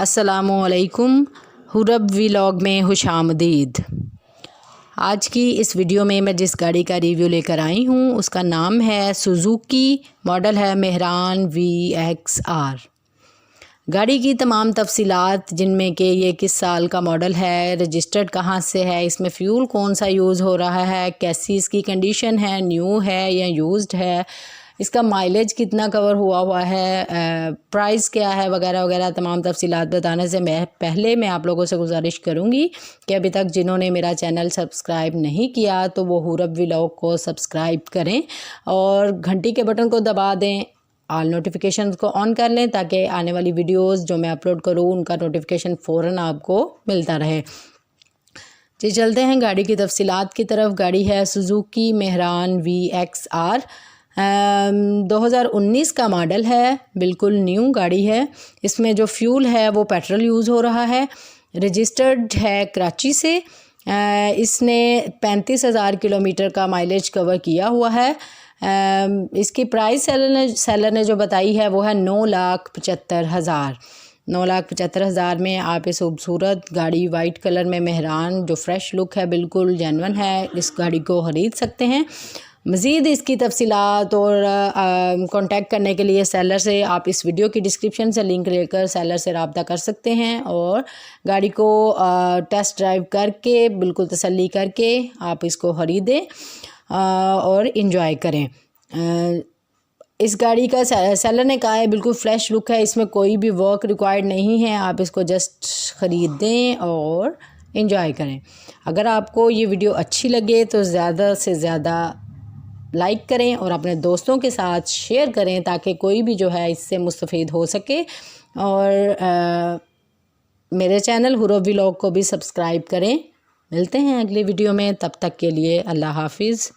السلام علیکم، حرب ولاگ میں خوش آمدید۔ آج کی اس ویڈیو میں جس گاڑی کا ریویو لے کر آئی ہوں اس کا نام ہے سوزوکی، ماڈل ہے مہران VXR۔ گاڑی کی تمام تفصیلات، جن میں کہ یہ کس سال کا ماڈل ہے، رجسٹرڈ کہاں سے ہے، اس میں فیول کون سا یوز ہو رہا ہے، کیسی اس کی کنڈیشن ہے، نیو ہے یا یوزڈ ہے، اس کا مائلیج کتنا کور ہوا ہے، پرائس کیا ہے، وغیرہ وغیرہ تمام تفصیلات بتانے سے پہلے میں آپ لوگوں سے گزارش کروں گی کہ ابھی تک جنہوں نے میرا چینل سبسکرائب نہیں کیا تو وہ حرب ولاگ کو سبسکرائب کریں اور گھنٹی کے بٹن کو دبا دیں، آل نوٹیفیکیشنز کو آن کر لیں تاکہ آنے والی ویڈیوز جو میں اپلوڈ کروں ان کا نوٹیفیکیشن فوراً آپ کو ملتا رہے۔ جی چلتے ہیں گاڑی کی تفصیلات کی طرف۔ گاڑی ہے سوزوکی مہران VXR، 2019 کا ماڈل ہے، بالکل نیو گاڑی ہے۔ اس میں جو فیول ہے وہ پیٹرول یوز ہو رہا ہے، رجسٹرڈ ہے کراچی سے۔ اس نے 35,000 کلومیٹر کا مائلیج کور کیا ہوا ہے۔ اس کی پرائس سیلر نے جو بتائی ہے وہ ہے 9,75,000۔ 9,75,000 میں آپ اس خوبصورت گاڑی وائٹ کلر میں مہران جو فریش لک ہے، بالکل جینون ہے، اس گاڑی کو خرید سکتے ہیں۔ مزید اس کی تفصیلات اور کانٹیکٹ کرنے کے لیے سیلر سے آپ اس ویڈیو کی ڈسکرپشن سے لنک لے کر سیلر سے رابطہ کر سکتے ہیں اور گاڑی کو ٹیسٹ ڈرائیو کر کے بالکل تسلی کر کے آپ اس کو خریدیں اور انجوائے کریں۔ اس گاڑی کا سیلر نے کہا ہے بالکل فریش لک ہے، اس میں کوئی بھی ورک ریکوائرڈ نہیں ہے، آپ اس کو جسٹ خریدیں اور انجوائے کریں۔ اگر آپ کو یہ ویڈیو اچھی لگے تو زیادہ سے زیادہ لائک کریں اور اپنے دوستوں کے ساتھ شیئر کریں تاکہ کوئی بھی جو ہے اس سے مستفید ہو سکے، اور میرے چینل حرب ولاگ کو بھی سبسکرائب کریں۔ ملتے ہیں اگلی ویڈیو میں، تب تک کے لیے اللہ حافظ۔